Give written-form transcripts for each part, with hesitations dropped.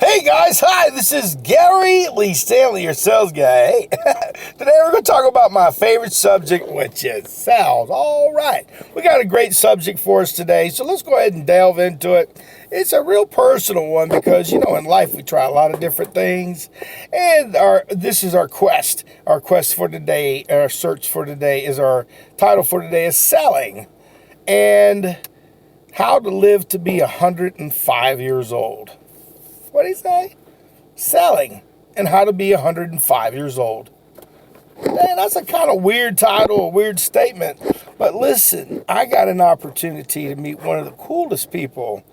Hey guys, hi, this is Gary Lee Stanley, your sales guy. Hey, today we're going to talk about my favorite subject, which is sales. All right, we got a great subject for us today, so let's go ahead and delve into it. It's a real personal one because, in life we try a lot of different things, and this is our quest. Our quest for today, our search for today is our title for today is selling, and how to live to be 105 years old. What did he say? Selling and how to be 105 years old. Man, that's a kind of weird title, a weird statement. But listen, I got an opportunity to meet one of the coolest people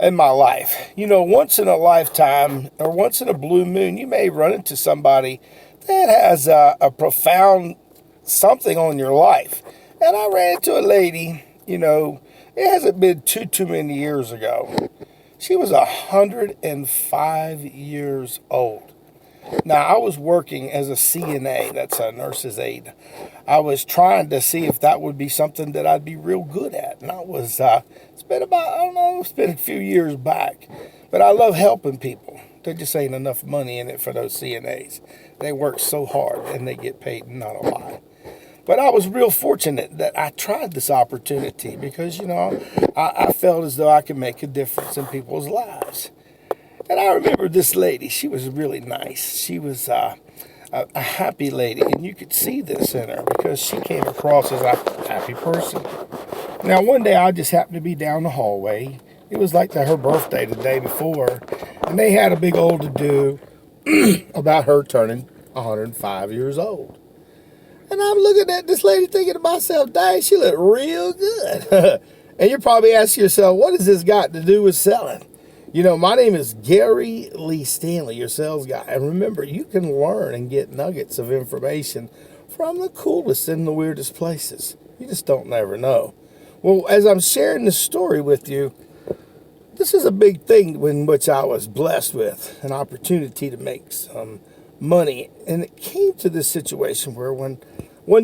in my life. Once in a lifetime or once in a blue moon, you may run into somebody that has a profound something on your life. And I ran into a lady, it hasn't been too many years ago. She was 105 years old. Now, I was working as a CNA, that's a nurse's aide. I was trying to see if that would be something that I'd be real good at. And it's been it's been a few years back. But I love helping people. There just ain't enough money in it for those CNAs. They work so hard and they get paid not a lot. But I was real fortunate that I tried this opportunity because, I felt as though I could make a difference in people's lives. And I remember this lady. She was really nice. She was a happy lady, and you could see this in her because she came across as a happy person. Now, one day I just happened to be down the hallway. It was like her birthday the day before, and they had a big old to-do about her turning 105 years old. And I'm looking at this lady thinking to myself, dang, she looked real good. And you're probably asking yourself, what has this got to do with selling? My name is Gary Lee Stanley, your sales guy. And remember, you can learn and get nuggets of information from the coolest and the weirdest places. You just don't never know. Well, as I'm sharing this story with you, this is a big thing in which I was blessed with, an opportunity to make some money. And it came to this situation where one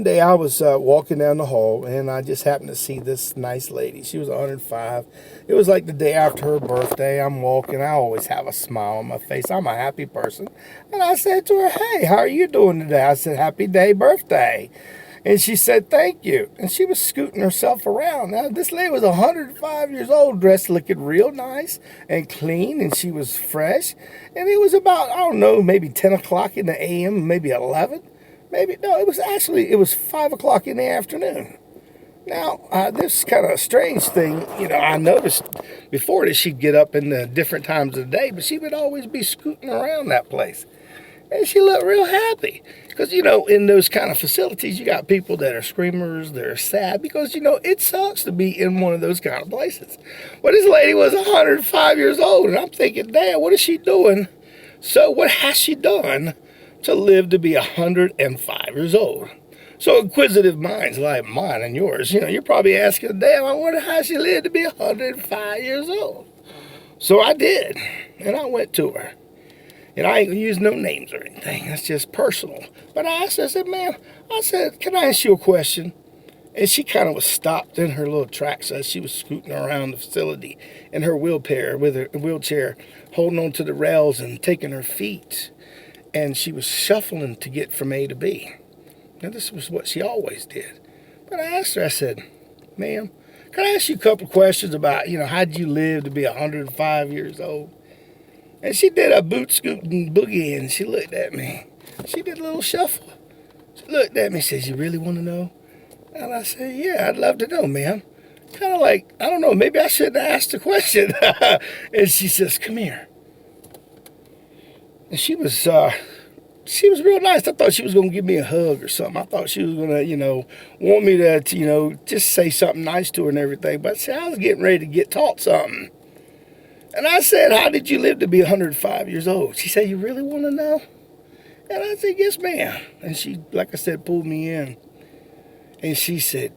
day I was walking down the hall and I just happened to see this nice lady. She was 105. It was like the day after her birthday. I'm walking. I always have a smile on my face. I'm a happy person. And I said to her, hey, how are you doing today? I said, happy day, birthday. And she said, thank you. And she was scooting herself around. Now, this lady was 105 years old, dressed looking real nice and clean, and she was fresh. And it was about, I don't know, maybe 10 o'clock in the a.m., maybe 11. It was 5 o'clock in the afternoon. Now, this kind of strange thing, I noticed before that she'd get up in the different times of the day, but she would always be scooting around that place. And she looked real happy. Because, in those kind of facilities, you got people that are screamers, they're sad, because, it sucks to be in one of those kind of places. Well, this lady was 105 years old, and I'm thinking, damn, what is she doing? So what has she done to live to be 105 years old? So inquisitive minds like mine and yours, you're probably asking, damn, I wonder how she lived to be 105 years old. So I did, and I went to her. And I ain't gonna use no names or anything. That's just personal. But I asked her, I said, ma'am, can I ask you a question? And she kind of was stopped in her little tracks as she was scooting around the facility in her wheelchair, holding on to the rails and taking her feet. And she was shuffling to get from A to B. Now, this was what she always did. But I asked her, I said, ma'am, can I ask you a couple questions about, how'd you live to be 105 years old? And she did a boot scooting boogie, and she looked at me. She did a little shuffle. She looked at me and says, you really want to know? And I said, yeah, I'd love to know, ma'am. Kind of like, I don't know, maybe I shouldn't have asked the question. And she says, come here. And she was real nice. I thought she was going to give me a hug or something. I thought she was going to, want me to, just say something nice to her and everything. But see, I was getting ready to get taught something. And I said, how did you live to be 105 years old? She said, you really want to know? And I said, yes, ma'am. And she, like I said, pulled me in. And she said,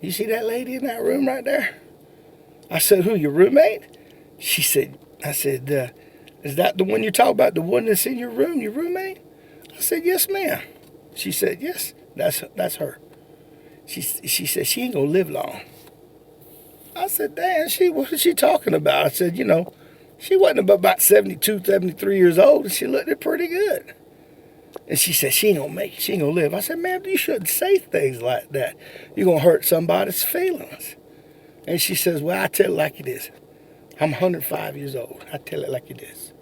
you see that lady in that room right there? I said, who, your roommate? I said, is that the one you're talking about, the one that's in your room, your roommate? I said, yes, ma'am. She said, yes, that's her. She said, she ain't going to live long. I said, damn, what is she talking about? I said, She wasn't but about 72, 73 years old, and she looked it pretty good. And she said, she ain't gonna make it, she ain't gonna live. I said, ma'am, you shouldn't say things like that. You're gonna hurt somebody's feelings. And she says, well, I tell it like it is. I'm 105 years old. I tell it like it is.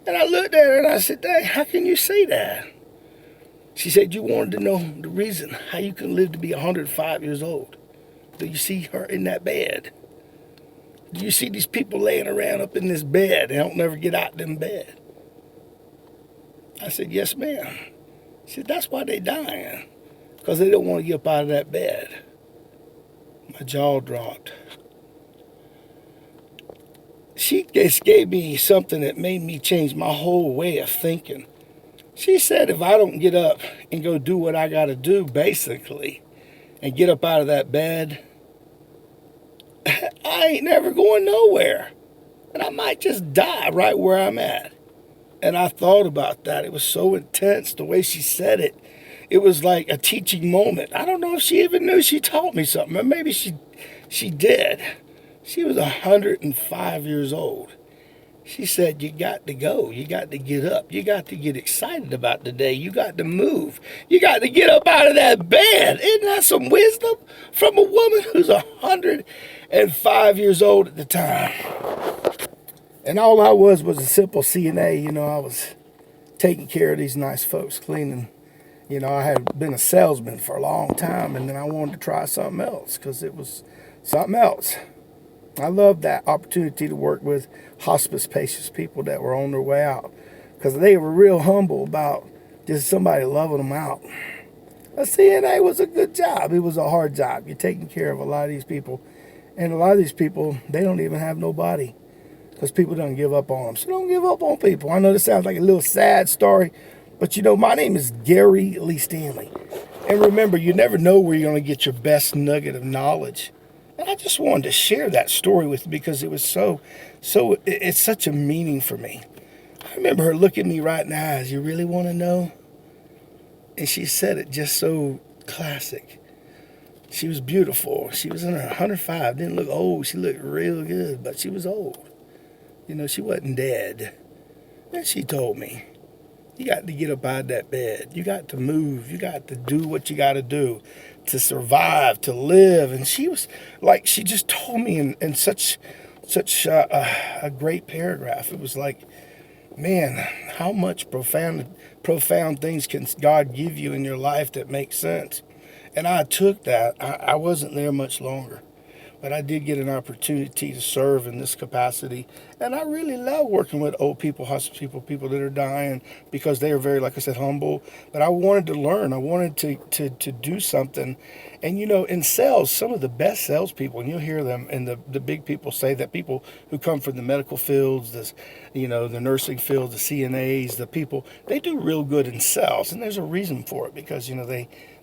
And I looked at her and I said, dang, how can you say that? She said, you wanted to know the reason how you can live to be 105 years old. Do you see her in that bed? Do you see these people laying around up in this bed and don't never get out of them bed? I said, yes, ma'am. She said, that's why they dying, because they don't want to get up out of that bed. My jaw dropped. She just gave me something that made me change my whole way of thinking. She said, if I don't get up and go do what I got to do, basically, and get up out of that bed, I ain't never going nowhere. And I might just die right where I'm at. And I thought about that. It was so intense, the way she said it. It was like a teaching moment. I don't know if she even knew she taught me something. Or maybe she did. She was 105 years old. She said, you got to go. You got to get up. You got to get excited about the day. You got to move. You got to get up out of that bed. Isn't that some wisdom from a woman who's 105 years old at the time? And all I was a simple CNA. I was taking care of these nice folks, cleaning. I had been a salesman for a long time, and then I wanted to try something else because it was something else. I loved that opportunity to work with hospice patients, people that were on their way out, because they were real humble about just somebody loving them out. A CNA was a good job. It was a hard job. You're taking care of a lot of these people, and a lot of these people, they don't even have nobody, because people don't give up on them. So don't give up on people. I know this sounds like a little sad story, but my name is Gary Lee Stanley. And remember, you never know where you're going to get your best nugget of knowledge. And I just wanted to share that story with you because it was it's such a meaning for me. I remember her looking me right in the eyes. You really want to know? And she said it just so classic. She was beautiful. She was in her 105. Didn't look old. She looked real good, but she was old. She wasn't dead. And she told me, you got to get up out of that bed. You got to move. You got to do what you got to do to survive, to live. And she was like, she just told me in such a great paragraph. It was like, man, how much profound things can God give you in your life that make sense? And I took that. I wasn't there much longer, but I did get an opportunity to serve in this capacity. And I really love working with old people, hospice people that are dying, because they are very, like I said, humble. But I wanted to learn. I wanted to do something. And, in sales, some of the best salespeople, and you'll hear them, and the big people say that people who come from the medical fields, the nursing fields, the CNAs, the people, they do real good in sales. And there's a reason for it, because,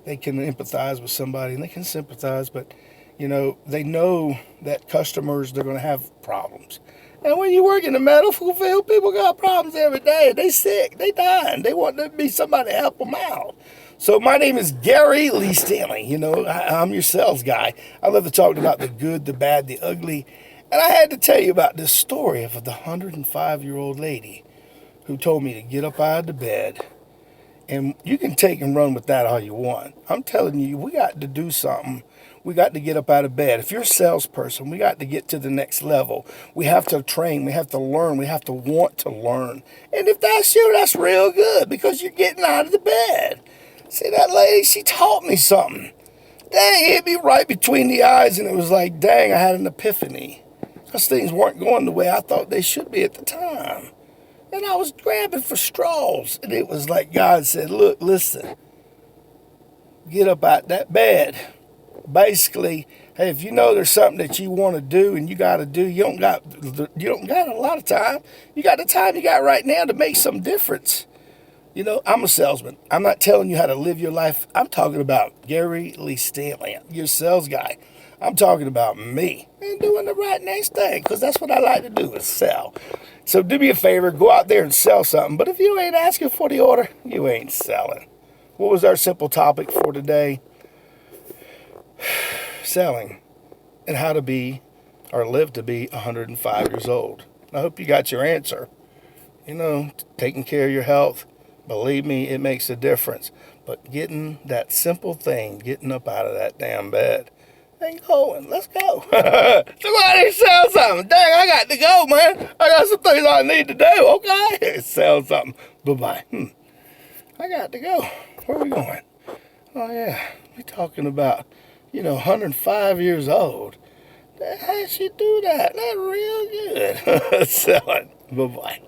they can empathize with somebody and they can sympathize, but they know that customers, they're going to have problems. And when you work in the medical field, people got problems every day. They sick, they dying. They want there to be somebody to help them out. So my name is Gary Lee Stanley. I'm your sales guy. I love to talk about the good, the bad, the ugly. And I had to tell you about this story of the 105-year-old lady who told me to get up out of the bed. And you can take and run with that all you want. I'm telling you, we got to do something. We got to get up out of bed. If you're a salesperson, we got to get to the next level. We have to train. We have to learn. We have to want to learn. And if that's you, that's real good, because you're getting out of the bed. See, that lady, she taught me something. Dang, it hit me right between the eyes, and it was like, dang, I had an epiphany. Because things weren't going the way I thought they should be at the time. And I was grabbing for straws. And it was like God said, look, listen, get up out that bed. Basically, hey, if you know there's something that you want to do and you got to do, you don't got a lot of time. You got the time you got right now to make some difference. I'm a salesman. I'm not telling you how to live your life. I'm talking about Gary Lee Stanley, your sales guy. I'm talking about me and doing the right next thing, because that's what I like to do, is sell. So do me a favor, go out there and sell something. But if you ain't asking for the order, you ain't selling. What was our simple topic for today? Selling, and how to be or live to be 105 years old. I hope you got your answer. You know, taking care of your health, believe me, it makes a difference. But getting that simple thing, getting up out of that damn bed and going, let's go. Somebody sell something. Dang, I got to go, man. I got some things I need to do, okay? Sell something. Bye-bye. I got to go. Where are we going? Oh, yeah. We're talking about, 105 years old. How'd she do that? That's real good. Sell it. Bye-bye.